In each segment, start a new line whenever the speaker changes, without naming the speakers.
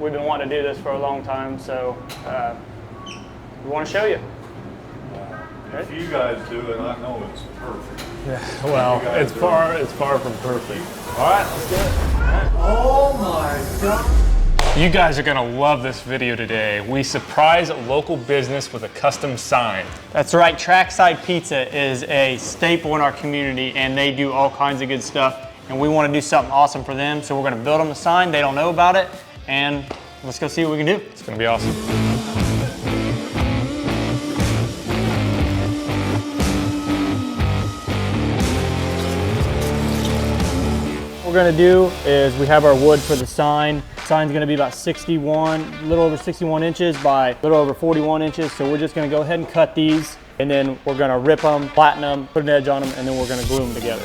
We've been wanting to do this for a long time, so we want to show you.
If you guys do it, I know it's perfect.
Yeah, well, it's far from perfect.
All right, let's do it. Oh my God.
You guys are gonna love this video today. We surprise a local business with a custom sign. That's right, Trackside Pizza is a staple in our community and they do all kinds of good stuff. And we wanna do something awesome for them, so we're gonna build them a sign. They don't know about it, and let's go see what we can do. It's gonna be awesome. What we're gonna do is we have our wood for the sign. Sign's gonna be about 61, a little over 61 inches by a little over 41 inches. So we're just gonna go ahead and cut these, and then we're gonna rip them, flatten them, put an edge on them, and then we're gonna glue them together.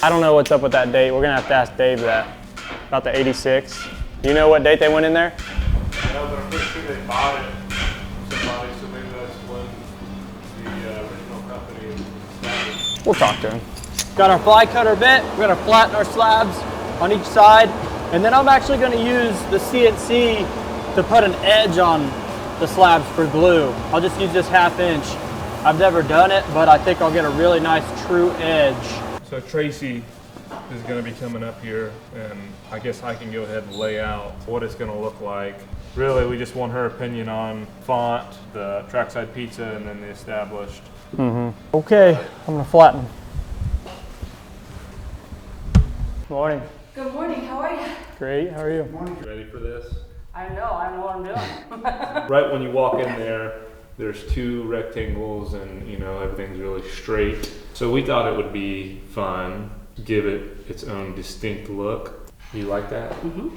I don't know what's up with that date. We're gonna have to ask Dave that. About the 86. Do you know what date they went in there?
No, but I'm pretty sure they bought it from somebody, so maybe that's when the original company started.
We'll talk to him. Got our fly cutter bit. We're gonna flatten our slabs on each side. And then I'm actually gonna use the CNC to put an edge on the slabs for glue. I'll just use this 1/2 inch. I've never done it, but I think I'll get a really nice true edge.
So Tracy is going to be coming up here, and I guess I can go ahead and lay out what it's going to look like. Really, we just want her opinion on font, the Trackside Pizza, and then the established.
Okay, I'm gonna flatten. Morning.
Good morning, how are you?
Great, how are you?
You ready for this?
I know what I'm doing.
Right when you walk in there, there's 2 rectangles, and you know everything's really straight. So we thought it would be fun, give it its own distinct look. You like that? Mm-hmm.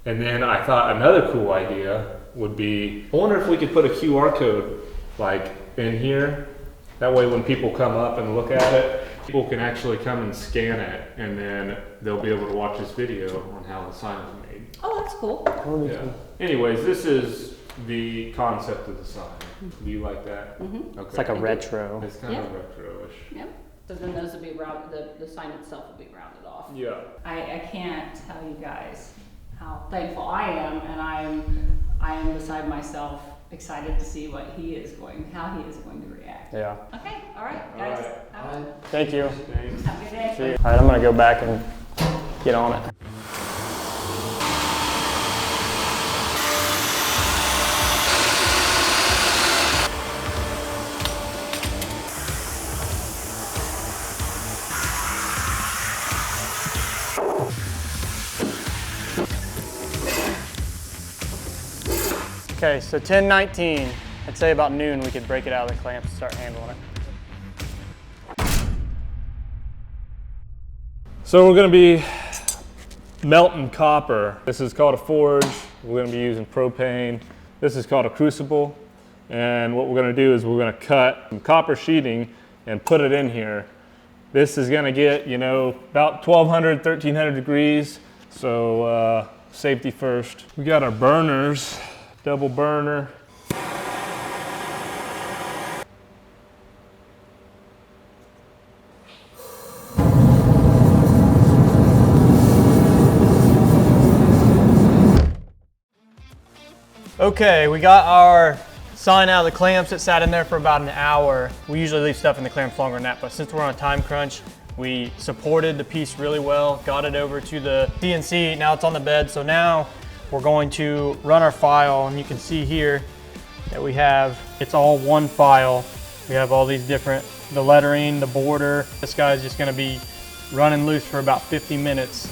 And then I thought another cool idea would be, I wonder if we could put a QR code like in here. That way when people come up and look at it, people can actually come and scan it, and then they'll be able to watch this video on how the sign is made.
Oh, that's cool.
Yeah. Anyways, this is the concept of the sign. Do you like that?
Mm-hmm.
Okay.
It's like a retro.
It's kind of retro-ish.
Yep. So then those would be rounded, the sign itself would be rounded off.
Yeah.
I can't tell you guys how thankful I am, and I am beside myself excited to see how he is going to react.
Yeah.
Okay, all right, guys.
All right.
Thank you.
Thanks.
Have a good day.
See you. All right, I'm gonna go back and get on it. Okay, so 10:19. I'd say about noon we could break it out of the clamps and start handling it.
So we're going to be melting copper. This is called a forge. We're going to be using propane. This is called a crucible. And what we're going to do is we're going to cut some copper sheeting and put it in here. This is going to get, you know, about 1200, 1300 degrees. So safety first. We got our burners. Double burner.
Okay, we got our sign out of the clamps. It sat in there for about an hour. We usually leave stuff in the clamps longer than that, but since we're on a time crunch, we supported the piece really well, got it over to the CNC. Now it's on the bed, so now we're going to run our file, and you can see here that we have, it's all one file. We have all these different, the lettering, the border. This guy's just gonna be running loose for about 50 minutes.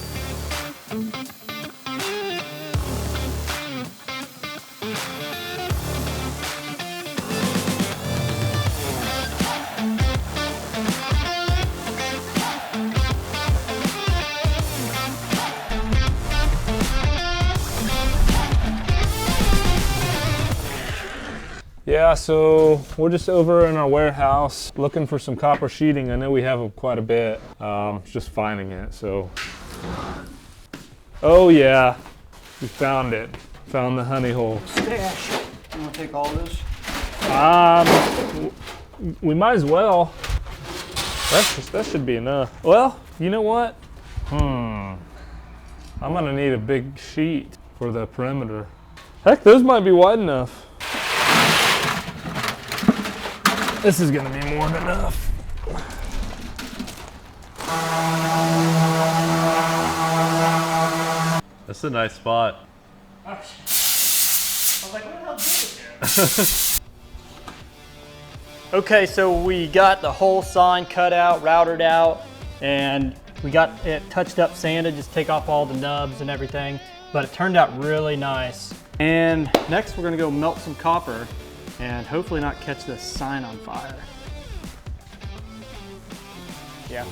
Yeah, so we're just over in our warehouse looking for some copper sheeting. I know we have quite a bit, just finding it, so. Oh yeah, We found it. Found the honey hole.
Stash. You want to take all this?
We might as well. That should be enough. Well, you know what? I'm gonna need a big sheet for the perimeter. Heck, those might be wide enough. This is gonna be more than enough.
That's a nice spot.
I was like, what the hell is it? Okay, so we got the whole sign cut out, routed out, and we got it touched up, sanded, just take off all the nubs and everything. But it turned out really nice. And next we're gonna go melt some copper and hopefully not catch this sign on fire. Yeah.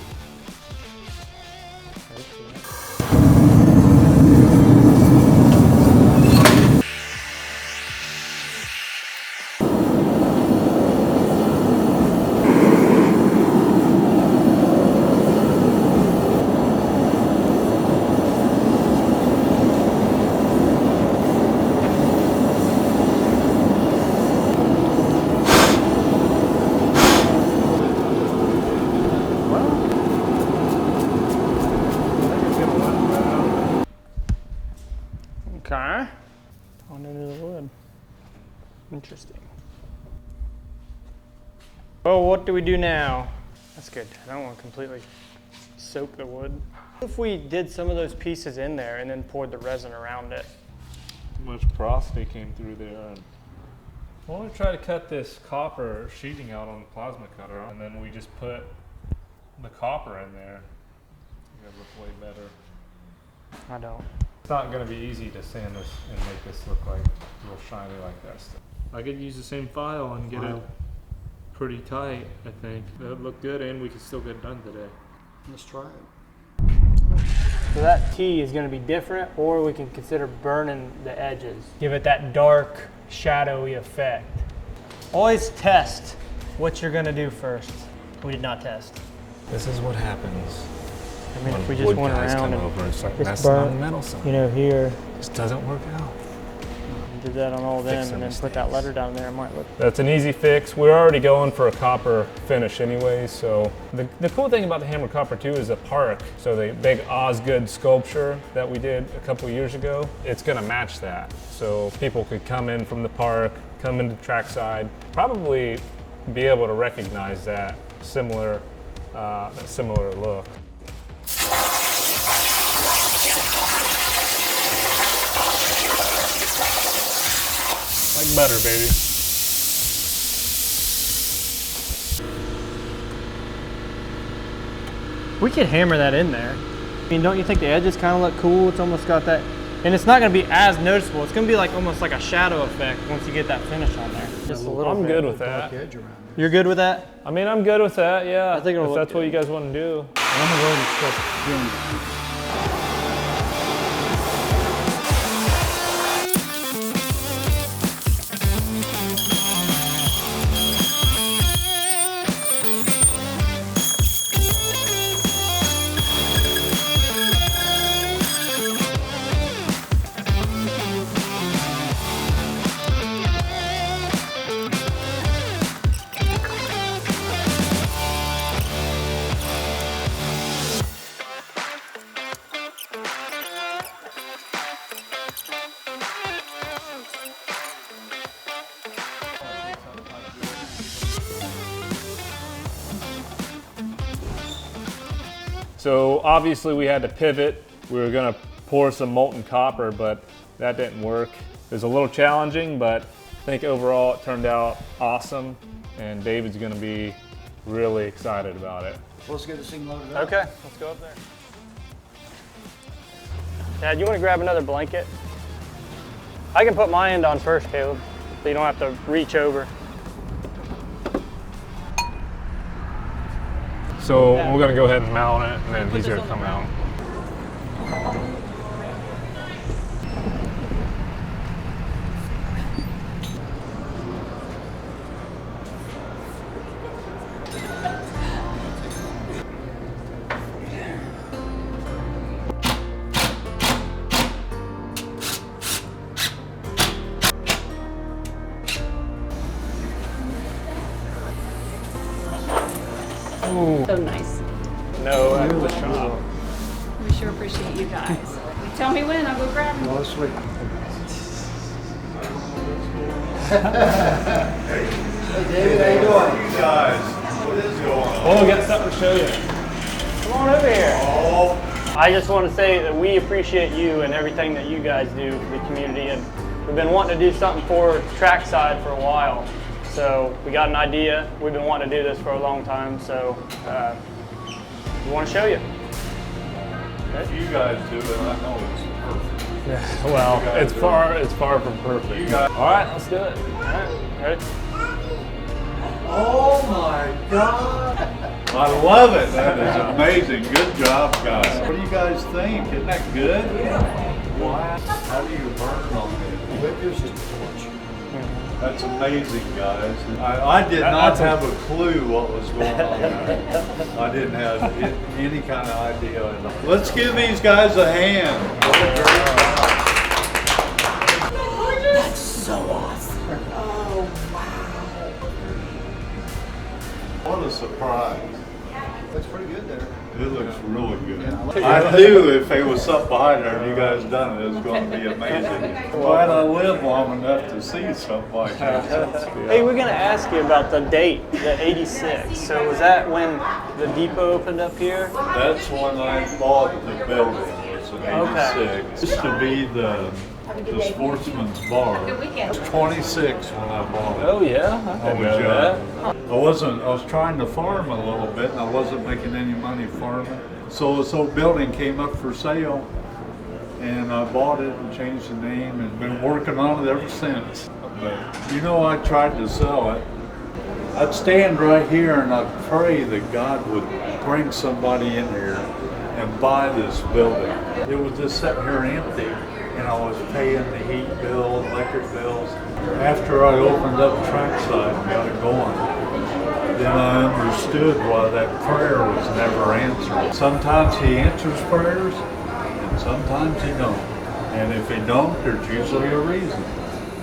Okay. On into the wood. Interesting. Oh, what do we do now? That's good. I don't want to completely soak the wood. What if we did some of those pieces in there and then poured the resin around it?
Too much porosity came through there. And I want to try to cut this copper sheeting out on the plasma cutter, and then we just put the copper in there. It look way better.
I don't.
It's not going to be easy to sand this and make this look like real shiny like that stuff. I could use the same file and get it pretty tight, I think. That would look good, and we could still get it done today.
Let's try it.
So that T is going to be different, or we can consider burning the edges. Give it that dark, shadowy effect. Always test what you're going to do first. We did not test.
This is what happens.
I mean, if we just went around and
it's like
just burnt,
metal sign.
you know, here,
This doesn't work out.
did that on all them,
Fix
and
the
then put that
mistakes.
letter down there, it might look.
That's an easy fix. We're already going for a copper finish anyways, so the cool thing about the hammered copper too is the park. So the big Osgood sculpture that we did a couple years ago, it's gonna match that. So people could come in from the park, come into Trackside, probably be able to recognize that similar look. Like butter, baby.
We could hammer that in there. I mean, don't you think the edges kind of look cool? It's almost got that, and it's not going to be as noticeable. It's going to be like almost like a shadow effect once you get that finish on there. Just a little
I'm
bit.
good with that.
Dark edge around there.
You're good with that?
I mean, I'm good with that, yeah.
I think it'll
if
look
that's what
good.
you guys want to do.
I'm gonna go ahead and start doing it.
So obviously we had to pivot. We were gonna pour some molten copper, but that didn't work. It was a little challenging, but I think overall it turned out awesome, and David's gonna be really excited about it.
Well, let's get this thing loaded up.
Okay, let's go up there. Dad, you want to grab another blanket? I can put my end on first, Caleb, so you don't have to reach over.
So we're gonna go ahead and mount it, and then he's gonna come out.
So nice.
No extra shop.
We sure appreciate you guys. You tell me when, I'll go grab them.
Oh, sweet. Hey, David, how you doing?
You guys, what is going on?
Oh, we got something to show you. Come on over here. I just want to say that we appreciate you and everything that you guys do for the community, and we've been wanting to do something for Trackside for a while. So we got an idea. We've been wanting to do this for a long time, so we want to show you.
If you guys do it, I know it's perfect.
Yeah, well, it's far from perfect.
You guys,
All right, let's do it. All right, ready?
oh my God. I love it. That is amazing. Good job, guys. What do you guys think? Isn't that good? Yeah. Wow. How do you burn on it?
Whip yours just a torch.
That's amazing, guys. I did not have a clue what was going on there. I didn't have any kind of idea. Let's give these guys a hand. What a great job.
That's so awesome. Oh, wow.
What a surprise.
Looks pretty good there.
It looks really good.
Yeah.
I knew if there was something behind there and you guys done it, it was going to be amazing. Glad I lived long enough to see something like that.
Hey, we're gonna ask you about the date, the '86. So was that when the depot opened up here?
That's when I bought the building. It was in
Okay.
'86. It used to be the Sportsman's Bar.
Good weekend.
I was 26 when I bought it.
Oh yeah, I
I
didn't
was
know that.
young. I was trying to farm a little bit and I wasn't making any money farming. So this old building came up for sale and I bought it and changed the name and been working on it ever since. But you know, I tried to sell it. I'd stand right here and I'd pray that God would bring somebody in here and buy this building. It was just sitting here empty. And I was paying the heat bill, electric bills. After I opened up Trackside and got it going, then I understood why that prayer was never answered. Sometimes he answers prayers, and sometimes he don't. And if he don't, there's usually a reason.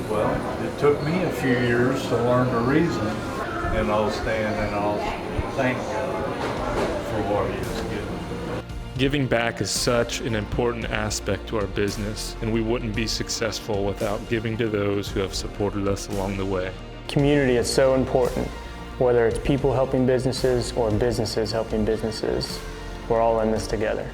Well, it took me a few years to learn the reason, and I'll stand and I'll thank God for what he has given.
Giving back is such an important aspect to our business, and we wouldn't be successful without giving to those who have supported us along the way.
Community is so important. Whether it's people helping businesses or businesses helping businesses, we're all in this together.